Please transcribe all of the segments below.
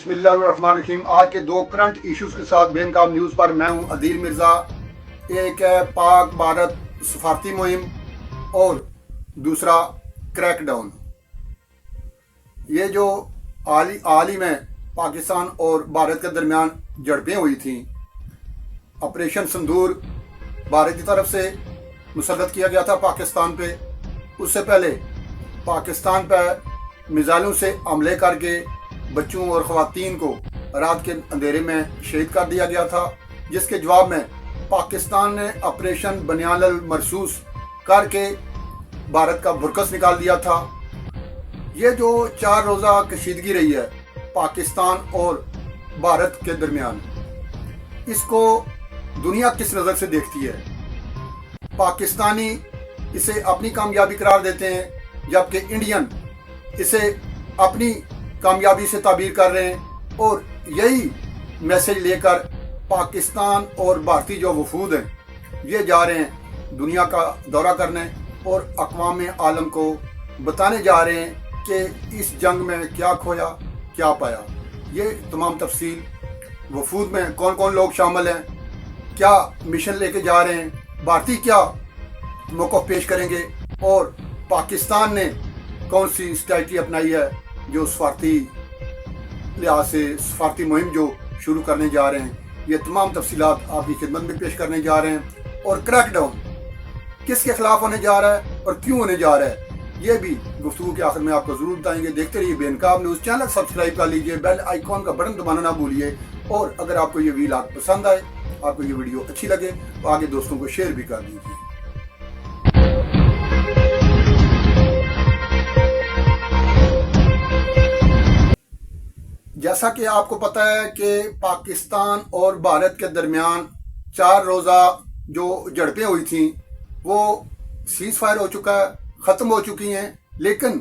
बिस्मिल्लाहिर्रहमानिर्रहीम। आज के दो करंट इश्यूज के साथ बेनकाब न्यूज़ पर मैं हूं अदील मिर्ज़ा। एक है पाक भारत सफारती मुहिम और दूसरा क्रैकडाउन। ये जो हाल ही में पाकिस्तान और भारत के दरमियान झड़पें हुई थी, ऑपरेशन सिंदूर भारत की तरफ से मुसल्लत किया गया था पाकिस्तान पे। उससे पहले पाकिस्तान पर मिसाइलों से हमले करके बच्चों और ख़वातीन को रात के अंधेरे में शहीद कर दिया गया था, जिसके जवाब में पाकिस्तान ने ऑपरेशन बनियान अल मरसूस करके भारत का भुरकस निकाल दिया था। ये जो 4 रोज़ा कशीदगी रही है पाकिस्तान और भारत के दरमियान, इसको दुनिया किस नज़र से देखती है? पाकिस्तानी इसे अपनी कामयाबी करार देते हैं, जबकि इंडियन इसे अपनी कामयाबी से ताबीर कर रहे हैं। और यही मैसेज लेकर पाकिस्तान और भारतीय जो वफूद हैं, ये जा रहे हैं दुनिया का दौरा करने और अक़वाम आलम को बताने जा रहे हैं कि इस जंग में क्या खोया क्या पाया। ये तमाम तफसील वफूद में कौन कौन लोग शामिल हैं, क्या मिशन लेके जा रहे हैं, भारतीय क्या मौक़िफ़ पेश करेंगे और पाकिस्तान ने कौन सी स्ट्रैटेजी अपनाई है जो सफारती लिहाज से सफारती मुहिम जो शुरू करने जा रहे हैं। ये तमाम तफसीलात आपकी खिदमत में पेश करने जा रहे हैं। और क्रैकडाउन किसके खिलाफ होने जा रहा है और क्यों होने जा रहा है, ये भी गुफ्तगू के आखिर में आपको ज़रूर बताएंगे। देखते रहिए बेनकाब न्यूज़। चैनल सब्सक्राइब कर लीजिए, बेल आइकॉन का बटन दबाना ना भूलिए। और अगर आपको ये वीडियो पसंद आए, आपको ये वीडियो अच्छी लगे, तो आगे दोस्तों को शेयर भी कर दीजिए। जैसा कि आपको पता है कि पाकिस्तान और भारत के दरमियान 4 रोज़ा जो झड़पें हुई थी वो सीज़ फायर हो चुका है, ख़त्म हो चुकी हैं, लेकिन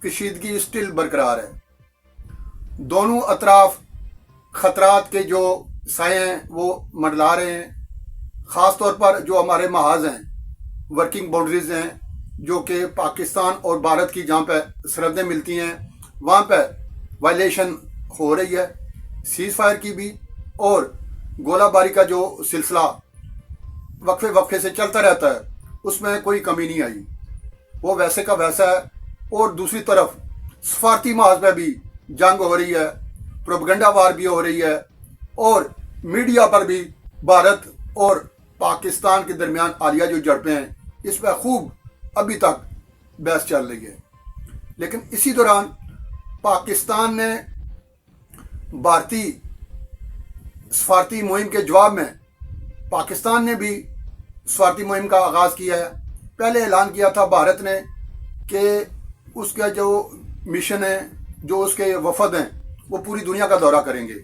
कशीदगी स्टिल बरकरार है। दोनों अतराफ ख़तरात के जो साए हैं वो मंडला रहे हैं। ख़ास तौर पर जो हमारे महाज हैं, वर्किंग बाउंड्रीज हैं, जो कि पाकिस्तान और भारत की जहाँ पर सरहदें मिलती हैं, वहाँ पर वायलेशन हो रही है सीज़ फायर की भी। और गोलाबारी का जो सिलसिला वक्फे वक्फे से चलता रहता है, उसमें कोई कमी नहीं आई, वो वैसे का वैसा है। और दूसरी तरफ सफारती महाज में भी जंग हो रही है, प्रोपगंडा वार भी हो रही है, और मीडिया पर भी भारत और पाकिस्तान के दरमियान हालिया जो झड़पें हैं, इस पर खूब अभी तक बहस चल रही है। लेकिन इसी दौरान पाकिस्तान ने भारतीय सफारती मुहिम के जवाब में पाकिस्तान ने भी सफारती मुहिम का आगाज़ किया है। पहले ऐलान किया था भारत ने कि उसका जो मिशन है, जो उसके वफद हैं, वो पूरी दुनिया का दौरा करेंगे।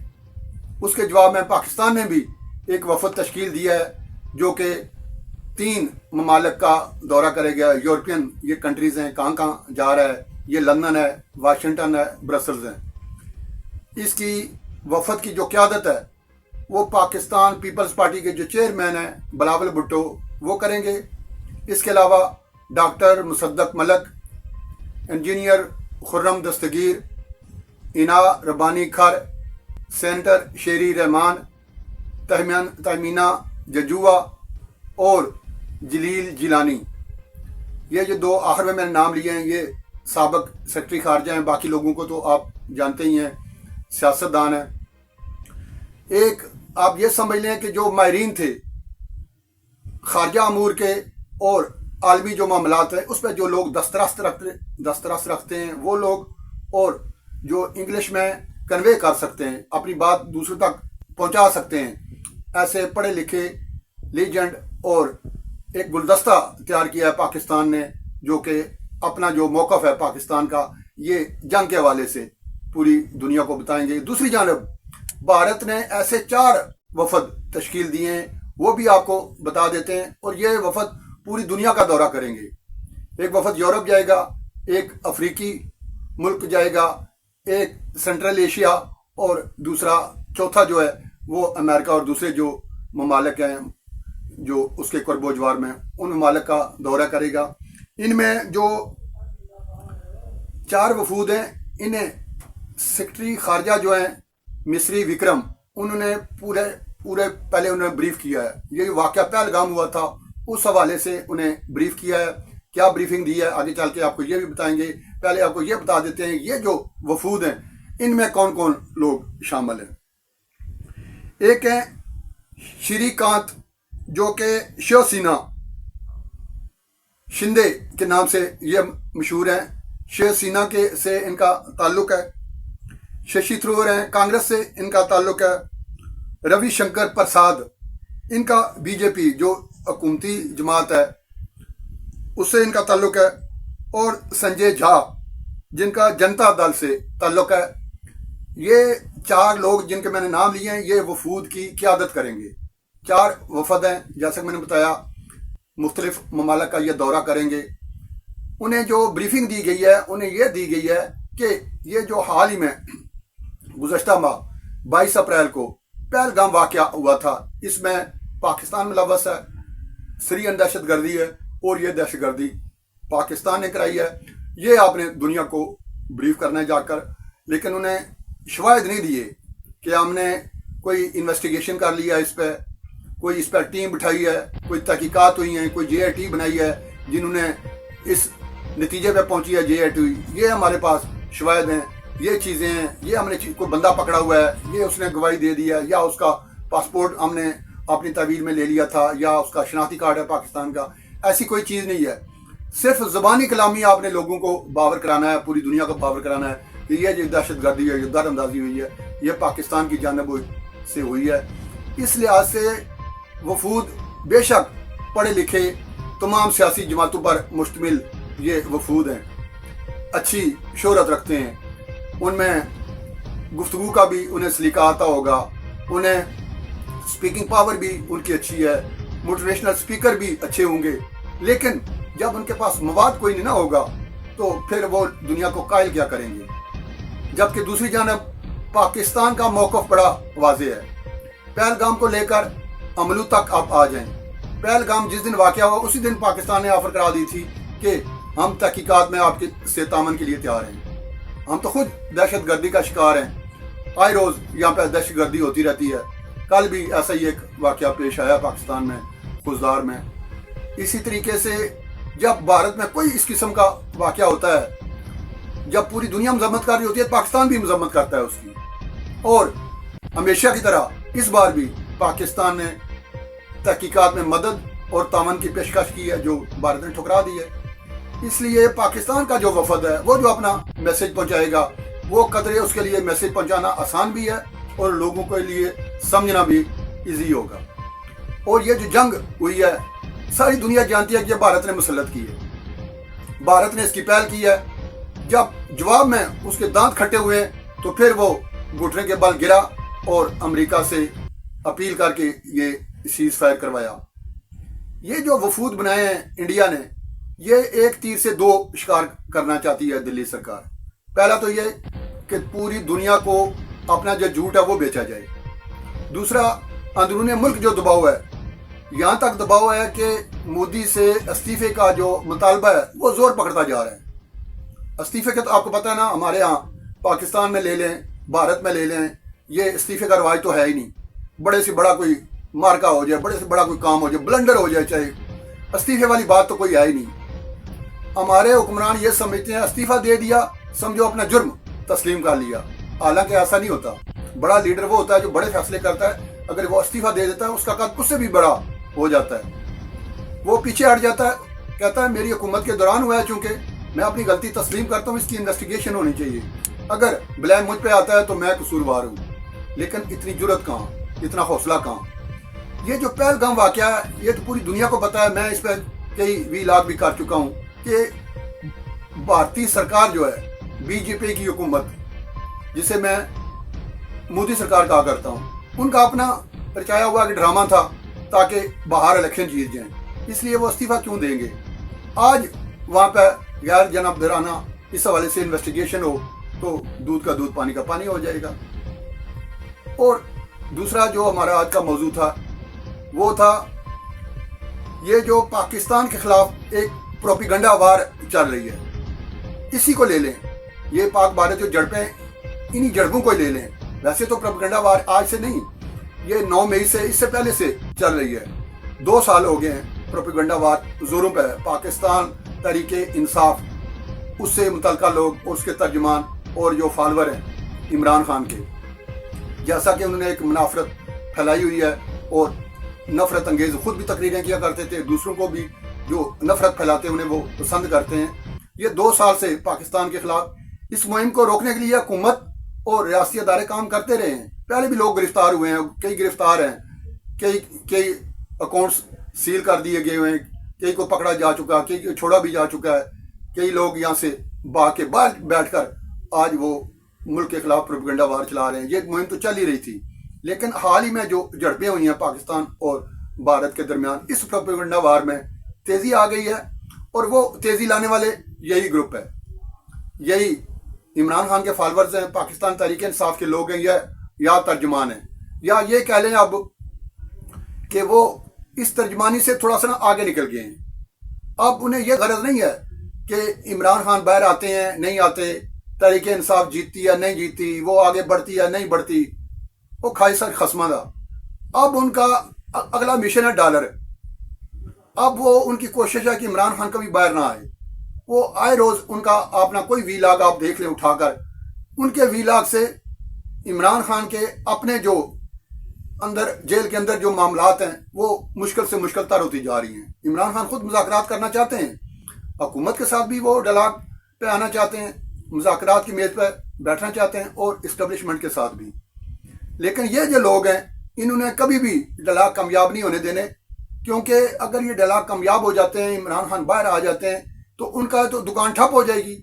उसके जवाब में पाकिस्तान ने भी एक वफद तश्कील दिया है, जो कि 3 ममालिक का दौरा करेगा। यूरोपियन ये कंट्रीज़ हैं, कहाँ कहाँ जा रहा है, ये लंदन है, वाशिंगटन है, ब्रसल्स है। इसकी वफद की जो क़यादत है वो पाकिस्तान पीपल्स पार्टी के जो चेयरमैन हैं बिलावल भुट्टो, वो करेंगे। इसके अलावा डॉक्टर मुसद्दक मलक, इंजीनियर खुर्रम दस्तगीर, इना रब्बानी खर, सेनेटर शेरी रहमान, तहमीना जजुआ और जलील जिलानी, ये जो 2 आखिर में मैंने नाम लिए हैं, ये साबिक सेक्रेटरी खारजा हैं। बाकी लोगों को तो आप जानते ही हैं, सियासतदान है। एक आप ये समझ लें कि जो माहिरीन थे खारजा अमूर के और आलमी जो मामलात हैं, उस पर जो लोग दस्तरस रखते हैं वो लोग, और जो इंग्लिश में कन्वे कर सकते हैं, अपनी बात दूसरों तक पहुंचा सकते हैं, ऐसे पढ़े लिखे लीजेंड और एक गुलदस्ता तैयार किया है पाकिस्तान ने, जो कि अपना जो मौक़िफ़ है पाकिस्तान का, ये जंग के हवाले से पूरी दुनिया को बताएंगे। दूसरी जानब भारत ने ऐसे 4 वफद तश्कील दिए हैं, वो भी आपको बता देते हैं। और ये वफद पूरी दुनिया का दौरा करेंगे। एक वफद यूरोप जाएगा, एक अफ्रीकी मुल्क जाएगा, एक सेंट्रल एशिया, और दूसरा चौथा जो है वो अमेरिका और दूसरे जो ममालिक हैं जो उसके क़ुर्ब-ओ-जवार में, उन ममालिक का दौरा करेगा। इनमें जो 4 वफूद हैं, इन्हें सेक्रेटरी खारजा जो हैं मिस्री विक्रम, उन्होंने पूरे पूरे पहले उन्हें ब्रीफ किया है। ये वाक़या पहलगाम हुआ था, उस हवाले से उन्हें ब्रीफ किया है। क्या ब्रीफिंग दी है आगे चल के आपको ये भी बताएंगे। पहले आपको ये बता देते हैं ये जो वफूद हैं इनमें कौन कौन लोग शामिल हैं। एक है श्रीकांत, जो कि शिवसेना शिंदे के नाम से ये मशहूर हैं, शिवसेना के से इनका ताल्लुक है। शशि थरूर हैं, कांग्रेस से इनका ताल्लुक है। रविशंकर प्रसाद, इनका बीजेपी जो हुकूमती जमात है उससे इनका ताल्लुक है। और संजय झा, जिनका जनता दल से ताल्लुक है। ये 4 लोग जिनके मैंने नाम लिए हैं, ये वफूद की क़यादत करेंगे। 4 वफद हैं, जैसे मैंने बताया, मुख्तलिफ ममालिक का ये दौरा करेंगे। उन्हें जो ब्रीफिंग दी गई है, उन्हें ये दी गई है कि ये जो हाल ही में गुज़श्ता माह 22 अप्रैल को पहलगाम वाक़या हुआ था, इसमें पाकिस्तान मुलव्वस है, सीरियन दहशत गर्दी है और ये दहशत गर्दी पाकिस्तान ने कराई है। ये आपने दुनिया को ब्रीफ करना है जाकर, लेकिन उन्हें शवाहिद नहीं दिए कि हमने कोई इन्वेस्टिगेशन कर लिया, इस पर कोई इस पर टीम बिठाई है, कोई तहकीकात हुई हैं, कोई JIT बनाई है जिन्होंने इस नतीजे पे पहुंची है JIT। ये हमारे पास शवाहिद हैं, ये चीज़ें हैं, ये हमने कोई बंदा पकड़ा हुआ है, ये उसने गवाही दे दी है, या उसका पासपोर्ट हमने अपनी तहवील में ले लिया था, या उसका शनाख्ती कार्ड है पाकिस्तान का। ऐसी कोई चीज़ नहीं है। सिर्फ ज़बानी कलामी आपने लोगों को बावर कराना है, पूरी दुनिया को बावर कराना है कि ये जो दहशत गर्दी है, जो दरअंदाजी हुई है, ये पाकिस्तान की जानिब से हुई है। इस लिहाज से वफूद बेशक पढ़े लिखे तमाम सियासी जमातों पर मुश्तमिल ये वफूद हैं, अच्छी शोहरत रखते हैं, उनमें गुफ्तगू का भी उन्हें सलीका आता होगा, उन्हें स्पीकिंग पावर भी उनकी अच्छी है, मोटिवेशनल स्पीकर भी अच्छे होंगे। लेकिन जब उनके पास मवाद कोई नहीं ना होगा तो फिर वो दुनिया को कायल क्या करेंगे। जबकि दूसरी जानब पाकिस्तान का मौक़िफ़ बड़ा वाज़ेह है। पहलगाम को लेकर अमलू तक आप आ जाएं। पहलगाम जिस दिन वाक़या हुआ उसी दिन पाकिस्तान ने ऑफ़र करा दी थी कि हम तहकीकात में आपके से तामन के लिए तैयार हैं। हम तो खुद दहशत गर्दी का शिकार हैं, आए रोज़ यहाँ पर दहशत गर्दी होती रहती है। कल भी ऐसा ही एक वाक़या पेश आया पाकिस्तान में, खुजदार में। इसी तरीके से जब भारत में कोई इस किस्म का वाक़या होता है, जब पूरी दुनिया मजम्मत कर रही होती है, पाकिस्तान भी मजम्मत करता है उसकी। और हमेशा की तरह इस बार भी पाकिस्तान ने तहकीकात में मदद और तामन की पेशकश की है, जो भारत ने ठुकरा दी है। इसलिए पाकिस्तान का जो वफद है वो जो अपना मैसेज पहुँचाएगा, वो कदरे उसके लिए मैसेज पहुँचाना आसान भी है और लोगों के लिए समझना भी ईजी होगा। और ये जो जंग हुई है, सारी दुनिया जानती है कि ये भारत ने मुसल्लत की है, भारत ने इसकी पहल की है। जब जवाब में उसके दांत खट्टे हुए तो फिर वो घुटने के बल गिरा और अमेरिका से अपील करके ये सीज़ फायर करवाया। ये जो वफूद बनाए हैं इंडिया ने, ये एक तीर से 2 शिकार करना चाहती है दिल्ली सरकार। पहला तो ये कि पूरी दुनिया को अपना जो झूठ है वो बेचा जाए। दूसरा, अंदरूनी मुल्क जो दबाव है, यहाँ तक दबाव है कि मोदी से इस्तीफे का जो मुतालबा है वो जोर पकड़ता जा रहा है। इस्तीफे का तो आपको पता है ना, हमारे यहाँ पाकिस्तान में ले लें, भारत में ले लें, ये इस्तीफे का रवाज तो है ही नहीं। बड़े से बड़ा कोई मार्का हो जाए, बड़े से बड़ा कोई काम हो जाए, ब्लंडर हो जाए, चाहे इस्तीफे वाली बात तो कोई है ही नहीं। हमारे हुक्मरान ये समझते हैं इस्तीफा दे दिया, समझो अपना जुर्म तस्लीम कर लिया। हालांकि ऐसा नहीं होता। बड़ा लीडर वो होता है जो बड़े फैसले करता है। अगर वो इस्तीफा दे देता है, उसका कद उससे भी बड़ा हो जाता है। वो पीछे हट जाता है, कहता है मेरी हुकूमत के दौरान हुआ है, चूंकि मैं अपनी गलती तस्लीम करता हूँ, इसकी इन्वेस्टिगेशन होनी चाहिए। अगर ब्लेम मुझ पे आता है तो मैं कसूरवार हूँ। लेकिन इतनी जुर्रत कहाँ, इतना हौसला कहाँ। ये जो पहलगाम वाक़या है, ये तो पूरी दुनिया को पता है। मैं इस पर कई व्लॉग भी कर चुका हूँ कि भारतीय सरकार जो है, बीजेपी की हुकूमत, जिसे मैं मोदी सरकार कहा करता हूँ, उनका अपना रचाया हुआ एक ड्रामा था ताकि बाहर इलेक्शन जीत जाएं। इसलिए वो इस्तीफा क्यों देंगे। आज वहाँ पर गैर जनाबदाराना इस हवाले से इन्वेस्टिगेशन हो तो दूध का दूध पानी का पानी हो जाएगा। और दूसरा जो हमारा आज का मौजू था वो था ये जो पाकिस्तान के खिलाफ एक प्रोपेगेंडा वार चल रही है। इसी को ले लें, ये पाक भारत जो जड़पें, इन्हीं जड़पों को ले लें। ویسے تو پروپیگنڈا وار آج سے نہیں، یہ 9 مئی سے، اس سے پہلے سے چل رہی ہے. 2 سال ہو گئے ہیں پروپیگنڈا وار زوروں پہ. پاکستان تحریک انصاف، اس سے متعلقہ لوگ، اس کے ترجمان اور جو فالوور ہیں عمران خان کے، جیسا کہ انہوں نے ایک منافرت پھیلائی ہوئی ہے اور نفرت انگیز خود بھی تقریریں کیا کرتے تھے، دوسروں کو بھی جو نفرت پھیلاتے ہیں انہیں وہ پسند کرتے ہیں. یہ 2 سال سے پاکستان کے خلاف اس مہم کو روکنے کے لیے حکومت اور ریاستی ادارے کام کرتے رہے ہیں. پہلے بھی لوگ گرفتار ہوئے ہیں، کئی گرفتار ہیں، کئی اکاؤنٹس سیل کر دیے گئے ہوئے ہیں، کئی کو پکڑا جا چکا، کئی کو چھوڑا بھی جا چکا ہے. کئی لوگ یہاں سے باغ کے باہر بیٹھ کر آج وہ ملک کے خلاف پروپیگنڈا وار چلا رہے ہیں. یہ مہم تو چل ہی رہی تھی، لیکن حال ہی میں جو جھڑپیں ہوئی ہیں پاکستان اور بھارت کے درمیان، اس پروپیگنڈا وار میں تیزی آ گئی ہے. اور وہ تیزی لانے والے یہی گروپ ہے، یہی عمران خان کے فالورز ہیں، پاکستان تحریک انصاف کے لوگ ہیں، یا ترجمان ہیں، یا یہ کہہ لیں اب کہ وہ اس ترجمانی سے تھوڑا سا آگے نکل گئے ہیں. اب انہیں یہ غرض نہیں ہے کہ عمران خان باہر آتے ہیں نہیں آتے، تحریک انصاف جیتتی ہے نہیں جیتتی، وہ آگے بڑھتی ہے نہیں بڑھتی، وہ کھائی سر خسمہ دا. اب ان کا اگلا مشن ہے ڈالر. اب وہ ان کی کوشش ہے کہ عمران خان کبھی باہر نہ آئے. وہ آئے روز ان کا اپنا کوئی ویلاگ آپ دیکھ لیں اٹھا کر، ان کے ویلاگ سے عمران خان کے اپنے جو اندر جیل کے اندر جو معاملات ہیں وہ مشکل سے مشکل تر ہوتی جا رہی ہیں. عمران خان خود مذاکرات کرنا چاہتے ہیں، حکومت کے ساتھ بھی وہ ڈائلاگ پہ آنا چاہتے ہیں، مذاکرات کی میز پہ بیٹھنا چاہتے ہیں، اور اسٹیبلشمنٹ کے ساتھ بھی. لیکن یہ جو لوگ ہیں انہوں نے کبھی بھی ڈائلاگ کامیاب نہیں ہونے دینے، کیونکہ اگر یہ ڈائلاگ کامیاب ہو جاتے ہیں، عمران خان باہر آ جاتے ہیں، تو ان کا تو دکان ٹھپ ہو جائے گی.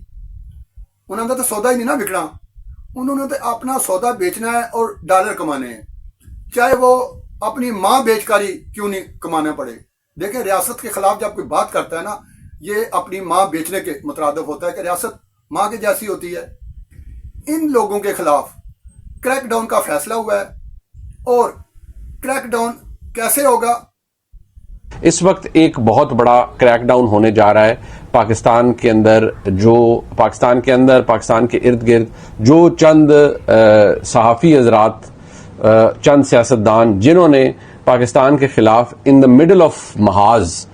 انہوں نے تو سودا ہی نہیں نا بکنا، انہوں نے تو اپنا سودا بیچنا ہے اور ڈالر کمانے ہیں، چاہے وہ اپنی ماں بیچ کر ہی کیوں نہیں کمانا پڑے. دیکھیں، ریاست کے خلاف جب کوئی بات کرتا ہے نا، یہ اپنی ماں بیچنے کے مترادف ہوتا ہے کہ ریاست ماں کے جیسی ہوتی ہے. ان لوگوں کے خلاف کریک ڈاؤن کا فیصلہ ہوا ہے، اور کریک ڈاؤن کیسے ہوگا؟ اس وقت ایک بہت بڑا کریک ڈاؤن ہونے جا رہا ہے پاکستان کے اندر، پاکستان کے ارد گرد جو چند صحافی حضرات، چند سیاستدان جنہوں نے پاکستان کے خلاف ان دا مڈل آف محاذ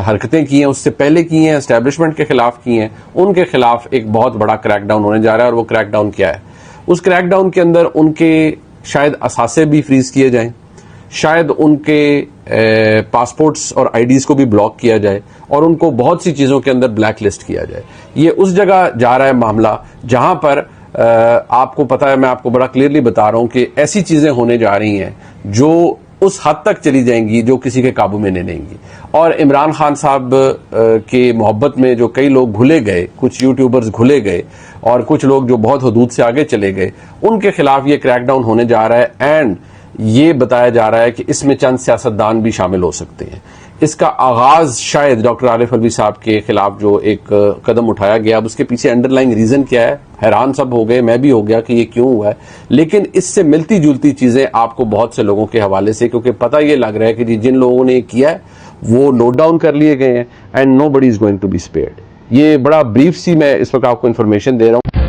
حرکتیں کی ہیں، اس سے پہلے کی ہیں، اسٹیبلشمنٹ کے خلاف کی ہیں، ان کے خلاف ایک بہت بڑا کریک ڈاؤن ہونے جا رہا ہے. اور وہ کریک ڈاؤن کیا ہے؟ اس کریک ڈاؤن کے اندر ان کے شاید اثاثے بھی فریز کیے جائیں، شاید ان کے پاسپورٹس اور آئی ڈیز کو بھی بلاک کیا جائے، اور ان کو بہت سی چیزوں کے اندر بلیک لسٹ کیا جائے. یہ اس جگہ جا رہا ہے معاملہ جہاں پر آپ کو پتا ہے، میں آپ کو بڑا کلیئرلی بتا رہا ہوں کہ ایسی چیزیں ہونے جا رہی ہیں جو اس حد تک چلی جائیں گی جو کسی کے قابو میں نہیں رہیں گی. اور عمران خان صاحب کے محبت میں جو کئی لوگ گھلے گئے، کچھ یوٹیوبرز گھلے گئے، اور کچھ لوگ جو بہت حدود سے آگے چلے گئے، ان کے خلاف یہ کریک ڈاؤن ہونے جا رہا ہے. اینڈ یہ بتایا جا رہا ہے کہ اس میں چند سیاستدان بھی شامل ہو سکتے ہیں. اس کا آغاز شاید ڈاکٹر عارف الوی صاحب کے خلاف جو ایک قدم اٹھایا گیا، اب اس کے پیچھے انڈر لائنگ ریزن کیا ہے، حیران سب ہو گئے، میں بھی ہو گیا کہ یہ کیوں ہوا ہے. لیکن اس سے ملتی جلتی چیزیں آپ کو بہت سے لوگوں کے حوالے سے، کیونکہ پتہ یہ لگ رہا ہے کہ جن لوگوں نے یہ کیا ہے وہ نوٹ ڈاؤن کر لیے گئے ہیں، and nobody is going to be spared. یہ بڑا بریف سی میں اس وقت آپ کو انفارمیشن دے رہا ہوں.